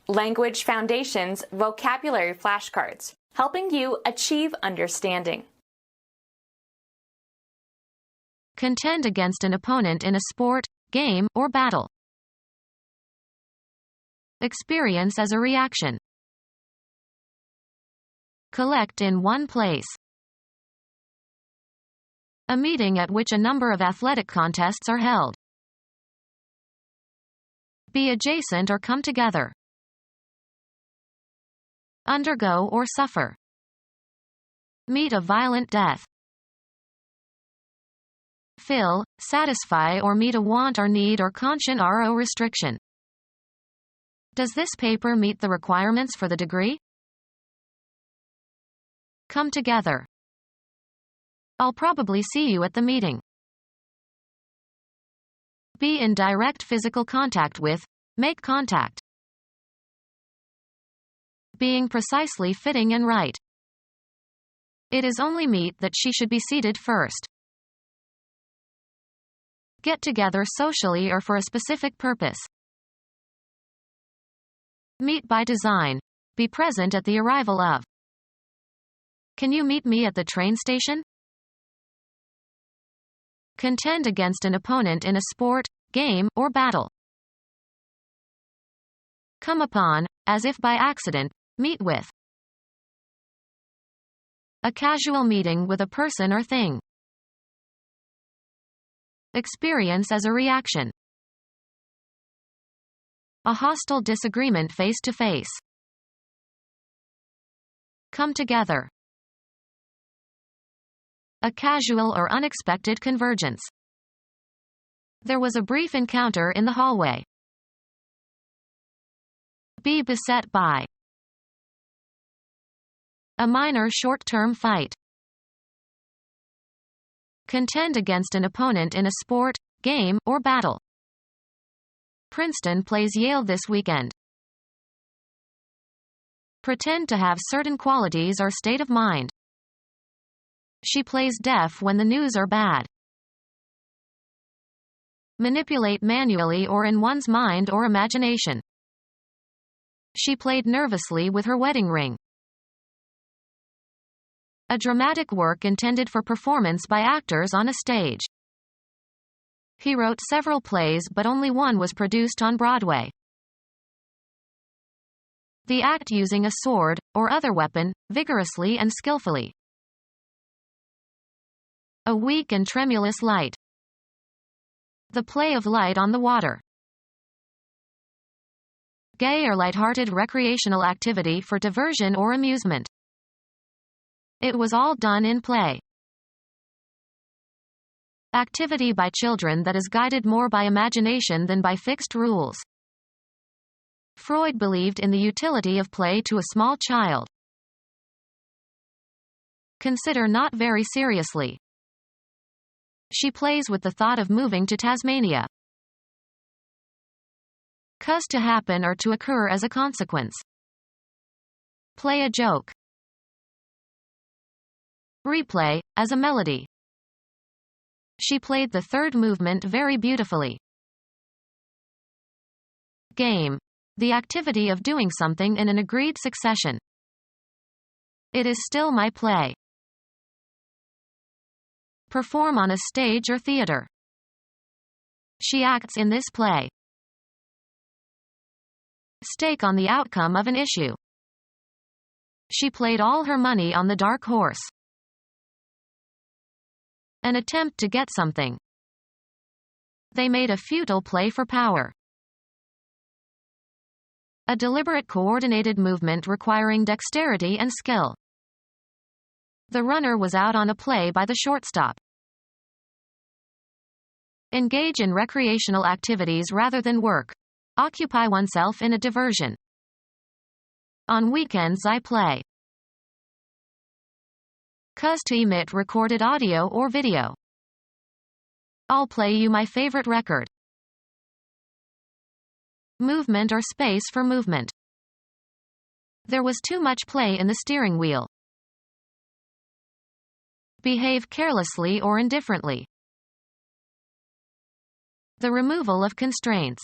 Language Foundations Vocabulary Flashcards, helping you achieve understanding. Contend against an opponent in a sport, game, or battle. Experience as a reaction. Collect in one place. A meeting at which a number of athletic contests are held. Be adjacent or come together. Undergo or suffer. Meet a violent death. Fill, satisfy or meet a want or need or conscient RO restriction. Does this paper meet the requirements for the degree? Come together. I'll probably see you at the meeting. Be in direct physical contact with, make contact. Being precisely fitting and right. It is only meet that she should be seated first. Get together socially or for a specific purpose. Meet by design. Be present at the arrival of. Can you meet me at the train station? Contend against an opponent in a sport, game, or battle. Come upon, as if by accident, meet with. A casual meeting with a person or thing. Experience as a reaction. A hostile disagreement face to face. Come together. A casual or unexpected convergence. There was a brief encounter in the hallway. Be beset by. A minor short-term fight. Contend against an opponent in a sport, game, or battle. Princeton plays Yale this weekend. Pretend to have certain qualities or state of mind. She plays deaf when the news are bad. Manipulate manually or in one's mind or imagination. She played nervously with her wedding ring. A dramatic work intended for performance by actors on a stage. He wrote several plays but only one was produced on Broadway. The act using a sword, or other weapon, vigorously and skillfully. A weak and tremulous light. The play of light on the water. Gay or light-hearted recreational activity for diversion or amusement. It was all done in play. Activity by children that is guided more by imagination than by fixed rules. Freud believed in the utility of play to a small child. Consider not very seriously. She plays with the thought of moving to Tasmania. Cause to happen or to occur as a consequence. Play a joke. Replay, as a melody. She played the third movement very beautifully. Game. The activity of doing something in an agreed succession. It is still my play. Perform on a stage or theater. She acts in this play. Stake on the outcome of an issue. She played all her money on the dark horse. An attempt to get something. They made a futile play for power. A deliberate coordinated movement requiring dexterity and skill. The runner was out on a play by the shortstop. Engage in recreational activities rather than work. Occupy oneself in a diversion. On weekends I play. Cause to emit recorded audio or video. I'll play you my favorite record. Movement or space for movement. There was too much play in the steering wheel. Behave carelessly or indifferently. The removal of constraints.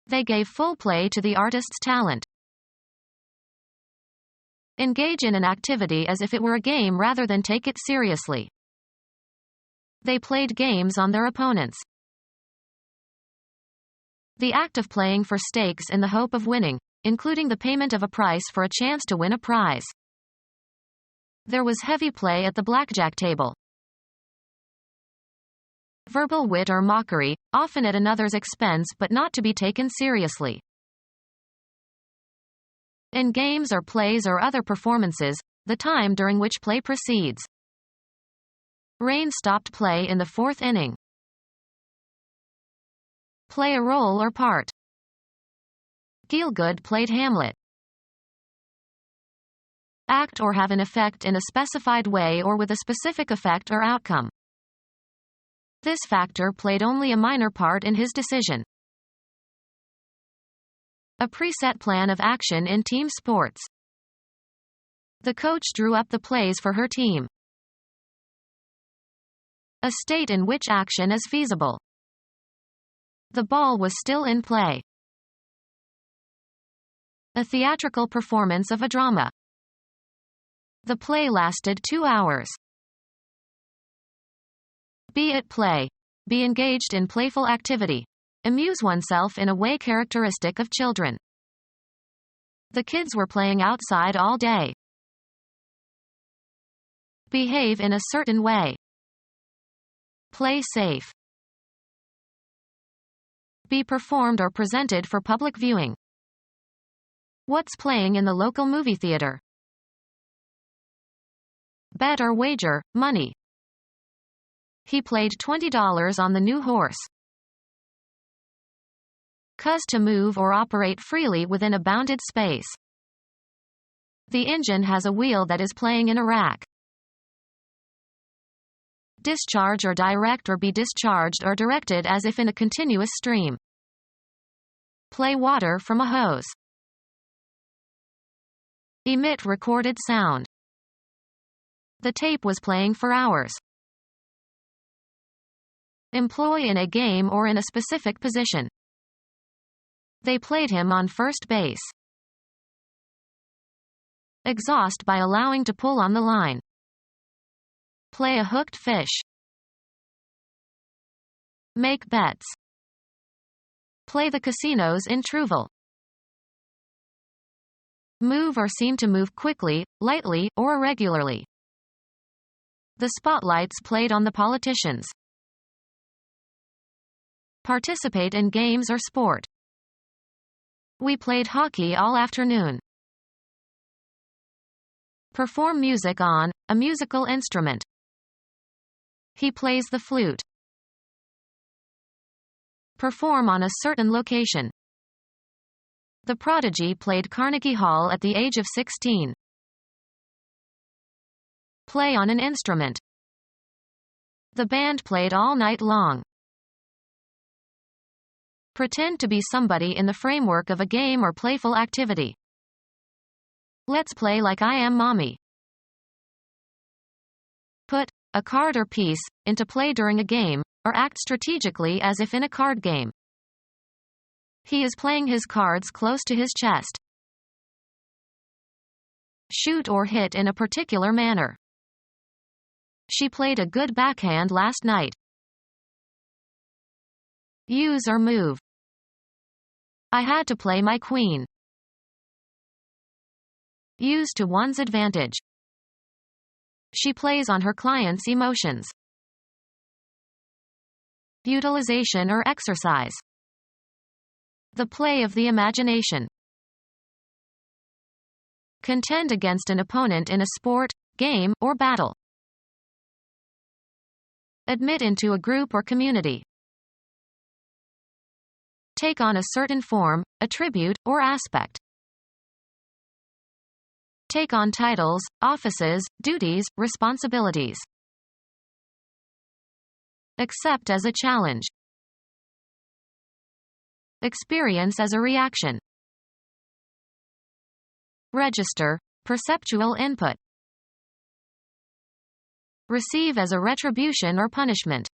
They gave full play to the artist's talent. Engage in an activity as if it were a game rather than take it seriously. They played games on their opponents. The act of playing for stakes in the hope of winning, including the payment of a price for a chance to win a prize. There was heavy play at the blackjack table. Verbal wit or mockery, often at another's expense but not to be taken seriously. In games or plays or other performances, the time during which play proceeds. Rain stopped play in the fourth inning. Play a role or part. Gielgud played Hamlet. Act or have an effect in a specified way or with a specific effect or outcome. This factor played only a minor part in his decision. A preset plan of action in team sports. The coach drew up the plays for her team. A state in which action is feasible. The ball was still in play. A theatrical performance of a drama. The play lasted 2 hours. Be at play. Be engaged in playful activity. Amuse oneself in a way characteristic of children. The kids were playing outside all day. Behave in a certain way. Play safe. Be performed or presented for public viewing. What's playing in the local movie theater? Bet or wager, money. He played $20 on the new horse. Cause to move or operate freely within a bounded space. The engine has a wheel that is playing in a rack. Discharge or direct or be discharged or directed as if in a continuous stream. Play water from a hose. Emit recorded sound. The tape was playing for hours. Employ in a game or in a specific position. They played him on first base. Exhaust by allowing to pull on the line. Play a hooked fish. Make bets. Play the casinos in Trouville. Move or seem to move quickly, lightly, or irregularly. The spotlights played on the politicians. Participate in games or sport. We played hockey all afternoon. Perform music on a musical instrument. He plays the flute. Perform on a certain location. The prodigy played Carnegie Hall at the age of 16. Play on an instrument. The band played all night long. Pretend to be somebody in the framework of a game or playful activity. Let's play like I am mommy. Put a card or piece into play during a game, or act strategically as if in a card game. He is playing his cards close to his chest. Shoot or hit in a particular manner. She played a good backhand last night. Use or move. I had to play my queen. Use to one's advantage. She plays on her client's emotions. Utilization or exercise. The play of the imagination. Contend against an opponent in a sport, game, or battle. Admit into a group or community. Take on a certain form, attribute, or aspect. Take on titles, offices, duties, responsibilities. Accept as a challenge. Experience as a reaction. Register, perceptual input. Receive as a retribution or punishment.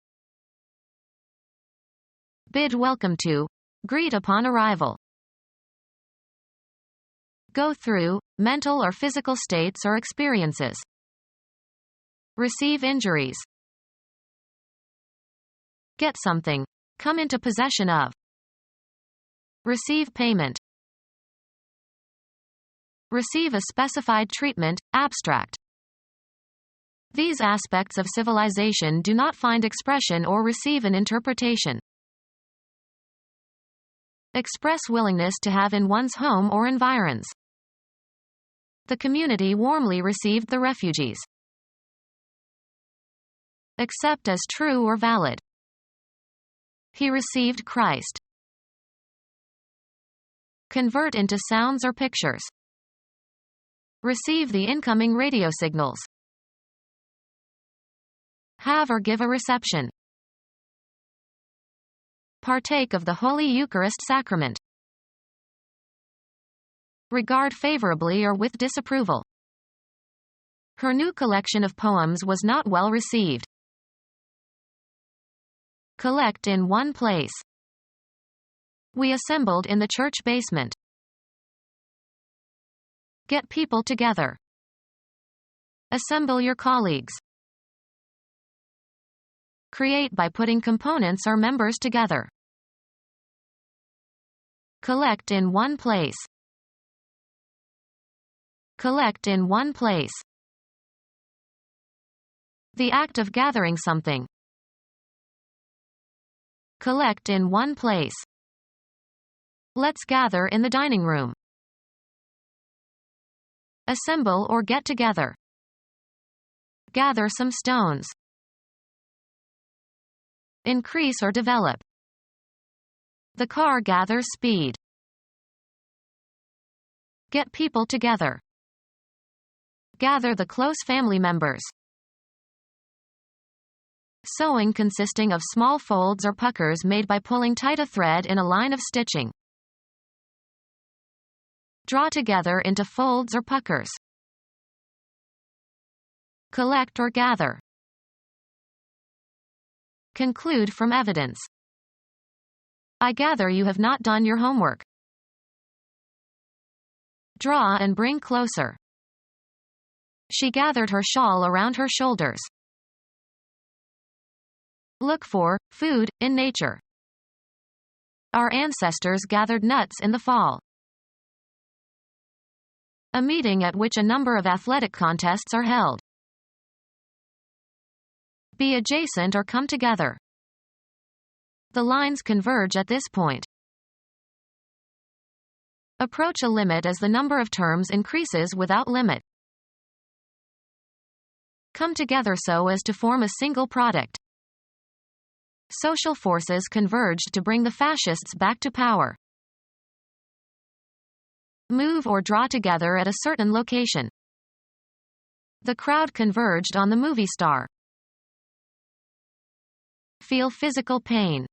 Bid welcome to, Greet upon arrival. Go through, mental or physical states or experiences. Receive injuries. Get something. Come into possession of. Receive payment. Receive a specified treatment, abstract. These aspects of civilization do not find expression or receive an interpretation. Express willingness to have in one's home or environs. The community warmly received the refugees. Accept as true or valid. He received Christ. Convert into sounds or pictures. Receive the incoming radio signals. Have or give a reception. Partake of the Holy Eucharist sacrament. Regard favorably or with disapproval. Her new collection of poems was not well received. Collect in one place. We assembled in the church basement. Get people together. Assemble your colleagues. Create by putting components or members together. Collect in one place. Collect in one place. The act of gathering something. Collect in one place. Let's gather in the dining room. Assemble or get together. Gather some stones. Increase or develop. The car gathers speed. Get people together. Gather the close family members. Sewing consisting of small folds or puckers made by pulling tight a thread in a line of stitching. Draw together into folds or puckers. Collect or gather. Conclude from evidence. I gather you have not done your homework. Draw and bring closer. She gathered her shawl around her shoulders. Look for food in nature. Our ancestors gathered nuts in the fall. A meeting at which a number of athletic contests are held. Be adjacent or come together. The lines converge at this point. Approach a limit as the number of terms increases without limit. Come together so as to form a single product. Social forces converged to bring the fascists back to power. Move or draw together at a certain location. The crowd converged on the movie star. Feel physical pain.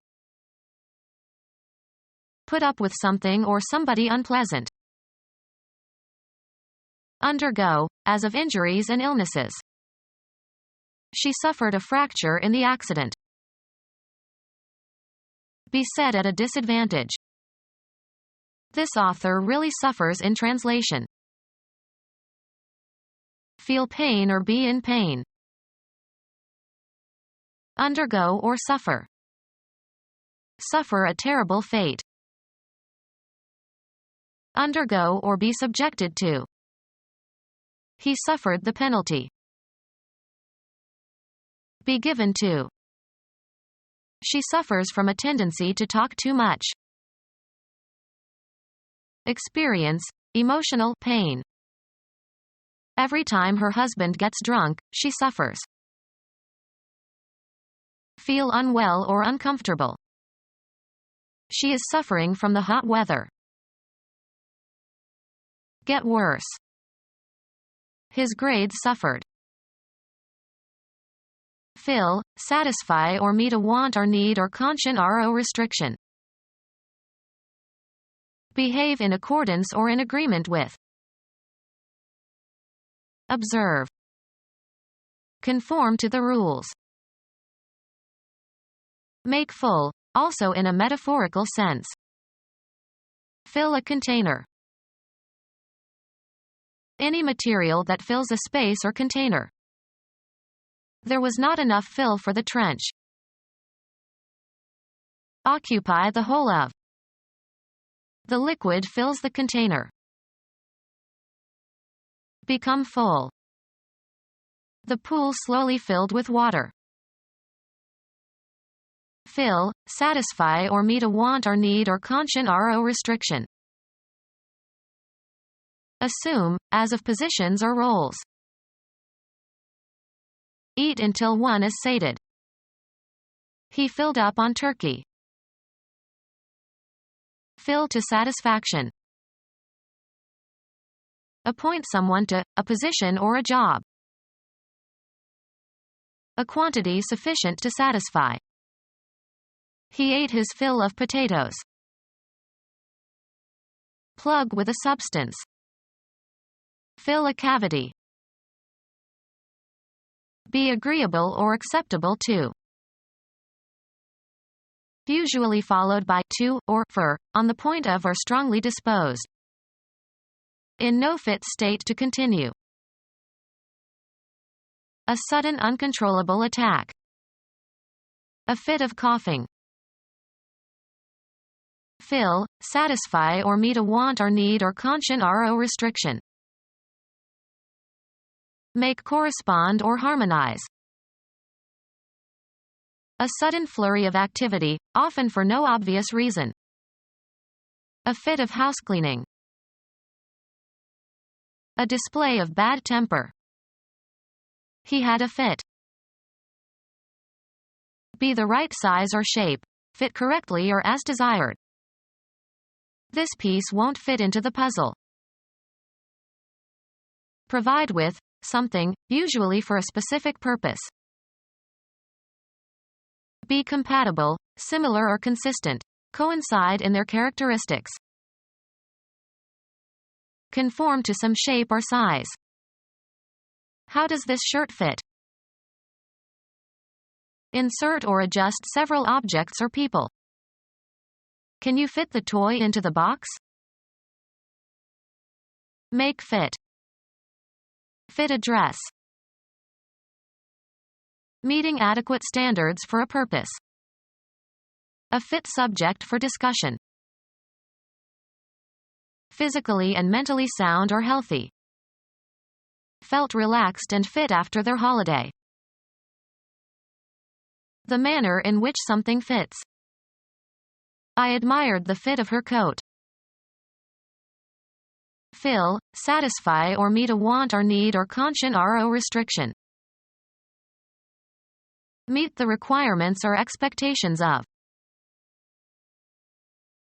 Put up with something or somebody unpleasant. Undergo, as of injuries and illnesses. She suffered a fracture in the accident. Be set at a disadvantage. This author really suffers in translation. Feel pain or be in pain. Undergo or suffer. Suffer a terrible fate. Undergo or be subjected to. He suffered the penalty. Be given to. She suffers from a tendency to talk too much. Experience emotional pain. Every time her husband gets drunk, she suffers. Feel unwell or uncomfortable. She is suffering from the hot weather. Get worse. His grades suffered. Fill, satisfy or meet a want or need or conscience or restriction. Behave in accordance or in agreement with. Observe. Conform to the rules. Make full, also in a metaphorical sense. Fill a container. Any material that fills a space or container. There was not enough fill for the trench. Occupy the whole of. The liquid fills the container. Become full. The pool slowly filled with water. Fill, satisfy or meet a want or need or conscience or restriction. Assume, as of positions or roles. Eat until one is sated. He filled up on turkey. Fill to satisfaction. Appoint someone to a position or a job. A quantity sufficient to satisfy. He ate his fill of potatoes. Plug with a substance. Fill a cavity. Be agreeable or acceptable to. Usually followed by to or for, on the point of or strongly disposed. In no fit state to continue. A sudden uncontrollable attack. A fit of coughing. Fill, satisfy or meet a want or need or conscience or restriction. Make correspond or harmonize. A sudden flurry of activity, often for no obvious reason. A fit of housecleaning. A display of bad temper. He had a fit. Be the right size or shape, fit correctly or as desired. This piece won't fit into the puzzle. Provide with something, usually for a specific purpose. Be compatible, similar or consistent, coincide in their characteristics. Conform to some shape or size. How does this shirt fit? Insert or adjust several objects or people. Can you fit the toy into the box? Make fit. Fit a dress. Meeting adequate standards for a purpose. A fit subject for discussion. Physically and mentally sound or healthy. Felt relaxed and fit after their holiday. The manner in which something fits. I admired the fit of her coat. Fill, satisfy or meet a want or need or conscience or restriction. Meet the requirements or expectations of.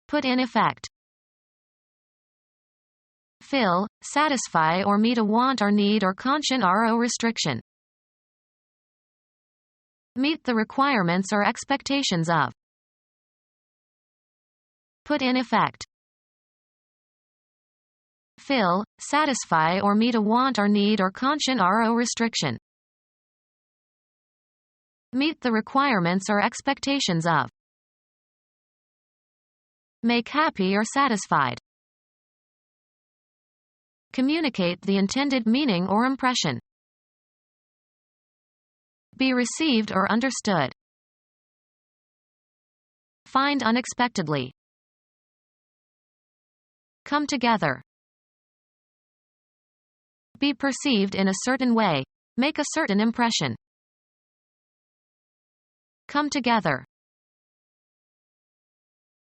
Put in effect. Fill, satisfy or meet a want or need or conscience or restriction. Meet the requirements or expectations of. Put in effect. Fill, satisfy or meet a want or need or conscience or restriction. Meet the requirements or expectations of. Make happy or satisfied. Communicate the intended meaning or impression. Be received or understood. Find unexpectedly. Come together. Be perceived in a certain way. Make a certain impression. Come together.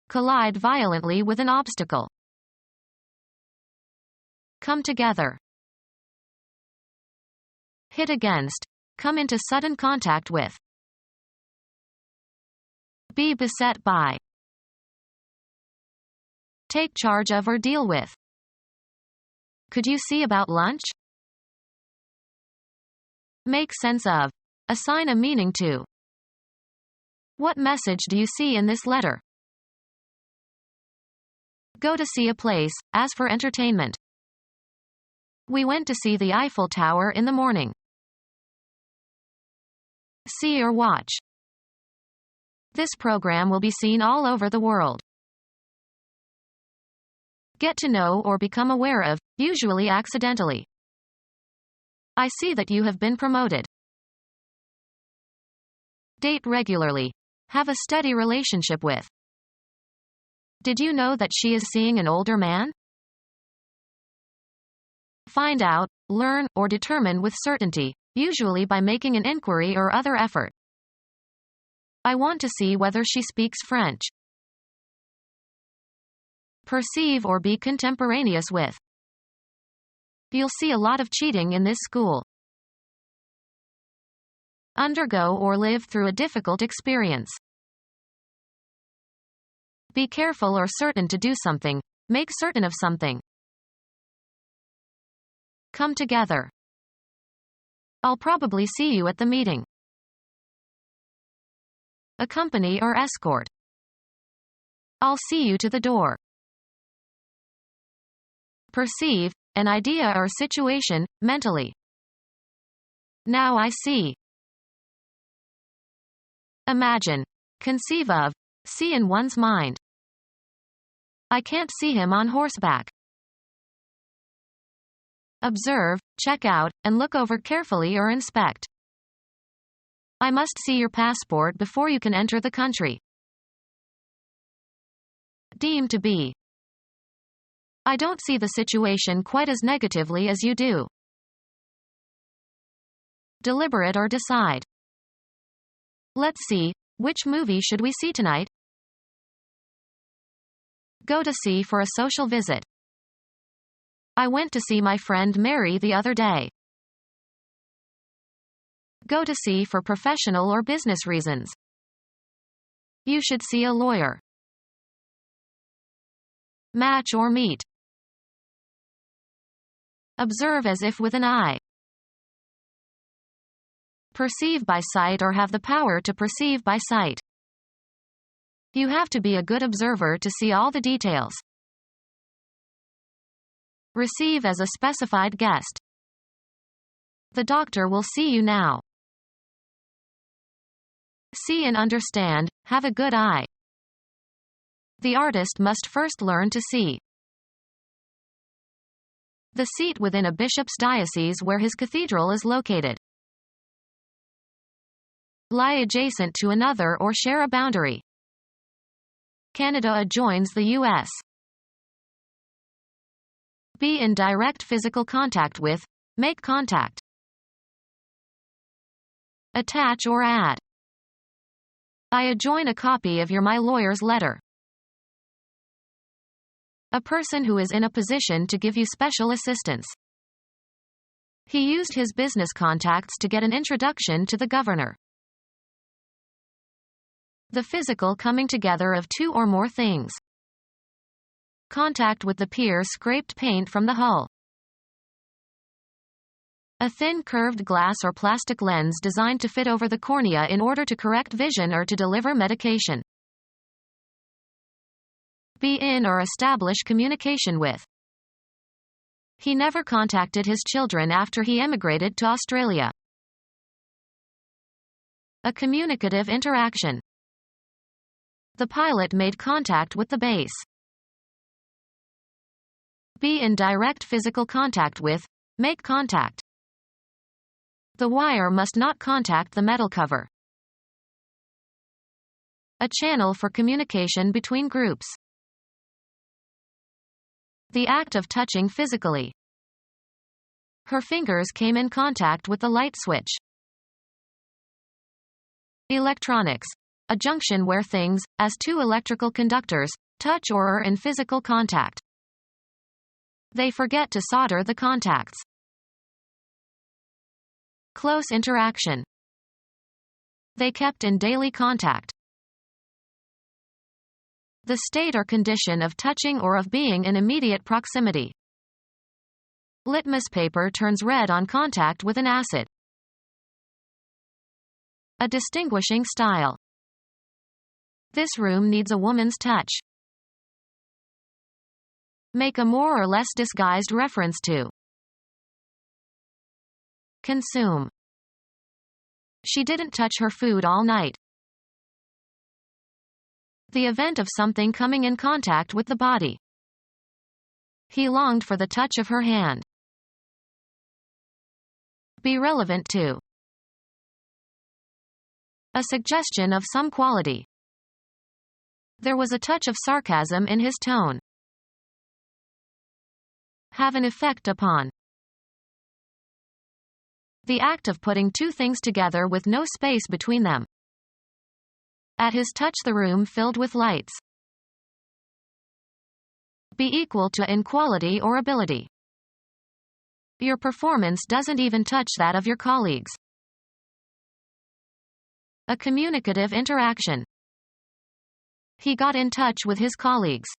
Collide violently with an obstacle. Come together. Hit against. Come into sudden contact with. Be beset by. Take charge of or deal with. Could you see about lunch? Make sense of. Assign a meaning to. What message do you see in this letter? Go to see a place, as for entertainment. We went to see the Eiffel Tower in the morning. See or watch. This program will be seen all over the world. Get to know or become aware of, usually accidentally. I see that you have been promoted. Date regularly. Have a steady relationship with. Did you know that she is seeing an older man? Find out, learn, or determine with certainty, usually by making an inquiry or other effort. I want to see whether she speaks French. Perceive or be contemporaneous with. You'll see a lot of cheating in this school. Undergo or live through a difficult experience. Be careful or certain to do something. Make certain of something. Come together. I'll probably see you at the meeting. Accompany or escort. I'll see you to the door. Perceive, an idea or situation, mentally. Now I see. Imagine. Conceive of. See in one's mind. I can't see him on horseback. Observe, check out, and look over carefully or inspect. I must see your passport before you can enter the country. Deem to be. I don't see the situation quite as negatively as you do. Deliberate or decide. Let's see, which movie should we see tonight? Go to see for a social visit. I went to see my friend Mary the other day. Go to see for professional or business reasons. You should see a lawyer. Match or meet. Observe as if with an eye. Perceive by sight or have the power to perceive by sight. You have to be a good observer to see all the details. Receive as a specified guest. The doctor will see you now. See and understand, have a good eye. The artist must first learn to see. The seat within a bishop's diocese where his cathedral is located. Lie adjacent to another or share a boundary. Canada adjoins the U.S. Be in direct physical contact with, make contact. Attach or add. I adjoin a copy of my lawyer's letter. A person who is in a position to give you special assistance. He used his business contacts to get an introduction to the governor. The physical coming together of two or more things. Contact with the pier scraped paint from the hull. A thin curved glass or plastic lens designed to fit over the cornea in order to correct vision or to deliver medication. Be in or establish communication with. He never contacted his children after he emigrated to Australia. A communicative interaction. The pilot made contact with the base. Be in direct physical contact with, make contact. The wire must not contact the metal cover. A channel for communication between groups. The act of touching physically. Her fingers came in contact with the light switch. Electronics. A junction where things, as two electrical conductors, touch or are in physical contact. They forget to solder the contacts. Close interaction. They kept in daily contact. The state or condition of touching or of being in immediate proximity. Litmus paper turns red on contact with an acid. A distinguishing style. This room needs a woman's touch. Make a more or less disguised reference to. Consume. She didn't touch her food all night. The event of something coming in contact with the body. He longed for the touch of her hand. Be relevant to. A suggestion of some quality. There was a touch of sarcasm in his tone. Have an effect upon. The act of putting two things together with no space between them. At his touch the room filled with lights. Be equal to in quality or ability. Your performance doesn't even touch that of your colleagues. A communicative interaction. He got in touch with his colleagues.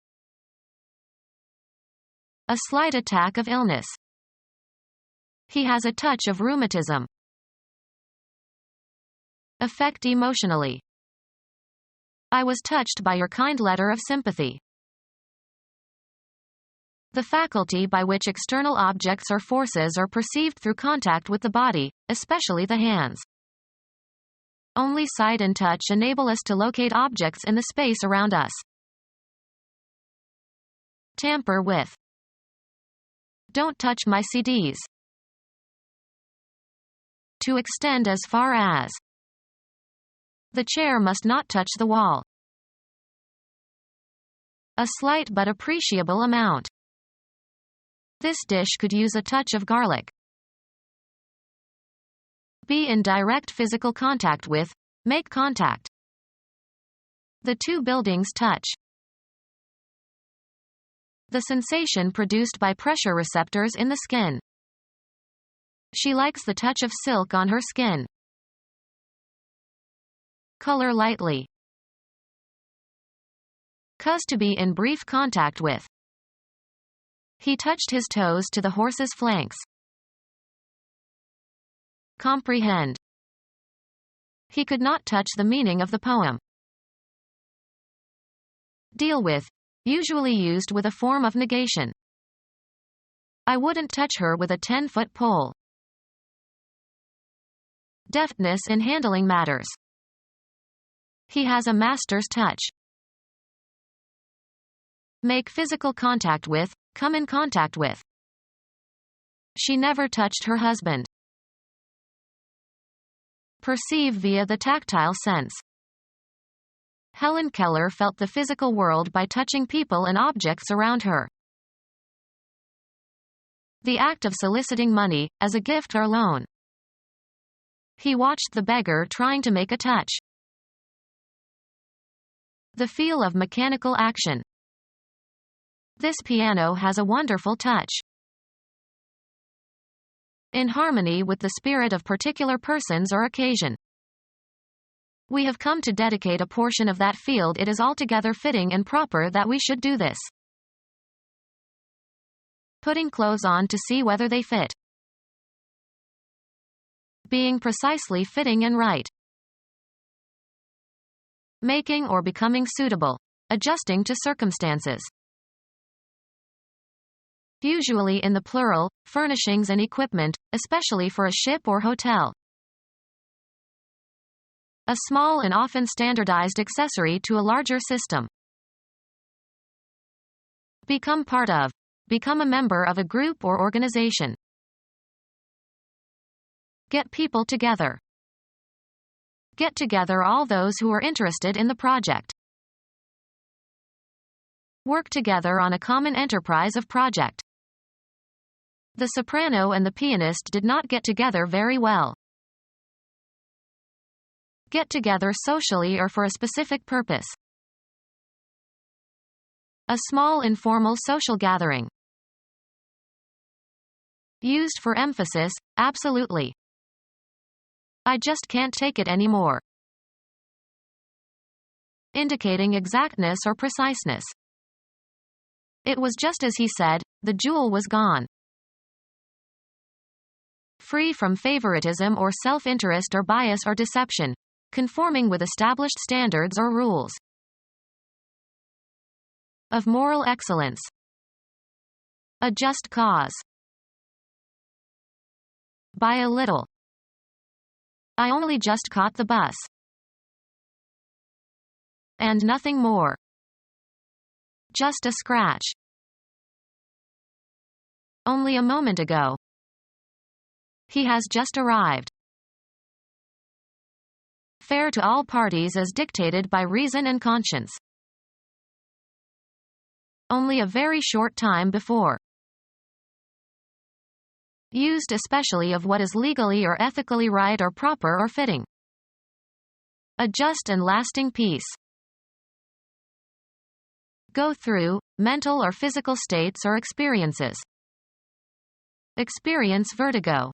A slight attack of illness. He has a touch of rheumatism. Affect emotionally. I was touched by your kind letter of sympathy. The faculty by which external objects or forces are perceived through contact with the body, especially the hands. Only sight and touch enable us to locate objects in the space around us. Tamper with. Don't touch my CDs. To extend as far as. The chair must not touch the wall. A slight but appreciable amount. This dish could use a touch of garlic. Be in direct physical contact with. Make contact. The two buildings touch. The sensation produced by pressure receptors in the skin. She likes the touch of silk on her skin. Color lightly. Cause to be in brief contact with. He touched his toes to the horse's flanks. Comprehend. He could not touch the meaning of the poem. Deal with. Usually used with a form of negation. I wouldn't touch her with a 10-foot pole. Deftness in handling matters. He has a master's touch. Make physical contact with. Come in contact with. She never touched her husband. Perceive via the tactile sense. Helen Keller felt the physical world by touching people and objects around her. The act of soliciting money, as a gift or loan. He watched the beggar trying to make a touch. The feel of mechanical action. This piano has a wonderful touch. In harmony with the spirit of particular persons or occasion. We have come to dedicate a portion of that field. It is altogether fitting and proper that we should do this. Putting clothes on to see whether they fit. Being precisely fitting and right. Making or becoming suitable. Adjusting to circumstances. Usually in the plural, furnishings and equipment, especially for a ship or hotel. A small and often standardized accessory to a larger system. Become part of. Become a member of a group or organization. Get people together. Get together all those who are interested in the project. Work together on a common enterprise of project. The soprano and the pianist did not get together very well. Get together socially or for a specific purpose. A small informal social gathering. Used for emphasis, absolutely. I just can't take it anymore. Indicating exactness or preciseness. It was just as he said, the jewel was gone. Free from favoritism or self-interest or bias or deception. Conforming with established standards or rules. Of moral excellence. A just cause. By a little. I only just caught the bus. And nothing more. Just a scratch. Only a moment ago. He has just arrived. Fair to all parties as dictated by reason and conscience. Only a very short time before. Used especially of what is legally or ethically right or proper or fitting. A just and lasting peace. Go through, mental or physical states or experiences. Experience vertigo.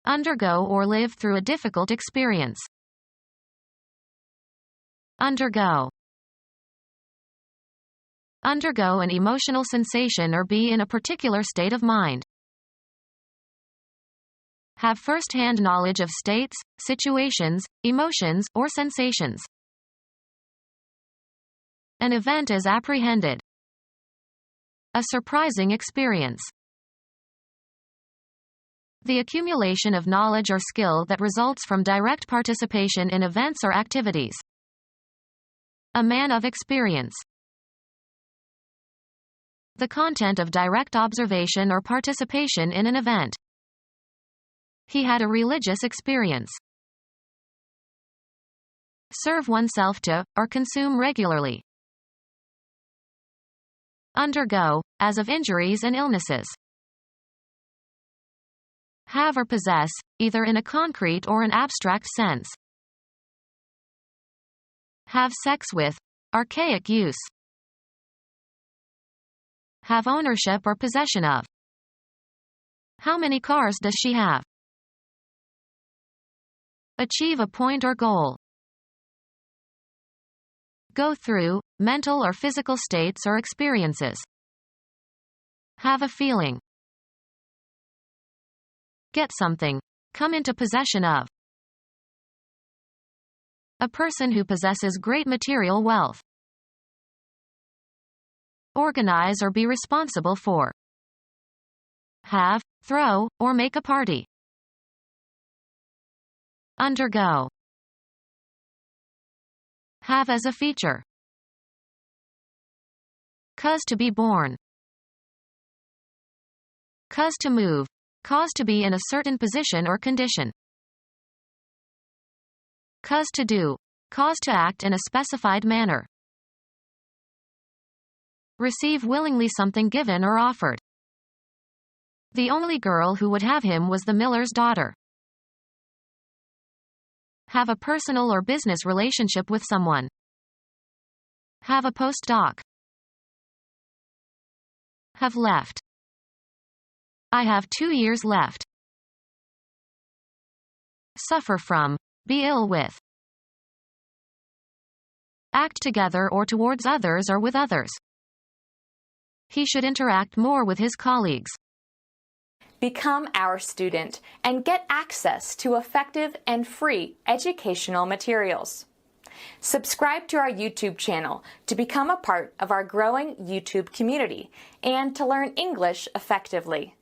Undergo or live through a difficult experience. Undergo. Undergo an emotional sensation or be in a particular state of mind. Have first-hand knowledge of states, situations, emotions, or sensations. An event is apprehended. A surprising experience. The accumulation of knowledge or skill that results from direct participation in events or activities. A man of experience. The content of direct observation or participation in an event. He had a religious experience. Serve oneself to, or consume regularly. Undergo, as of injuries and illnesses. Have or possess, either in a concrete or an abstract sense. Have sex with, archaic use. Have ownership or possession of. How many cars does she have? Achieve a point or goal. Go through, mental or physical states or experiences. Have a feeling. Get something. Come into possession of. A person who possesses great material wealth. Organize or be responsible for. Have, throw, or make a party. Undergo. Have as a feature. Cause to be born. Cause to move. Cause to be in a certain position or condition. Cause to do. Cause to act in a specified manner. Receive willingly something given or offered. The only girl who would have him was the miller's daughter. Have a personal or business relationship with someone. Have a postdoc. Have left. I have 2 years left. Suffer from. Be ill with. Act together or towards others or with others. He should interact more with his colleagues. Become our student and get access to effective and free educational materials. Subscribe to our YouTube channel to become a part of our growing YouTube community and to learn English effectively.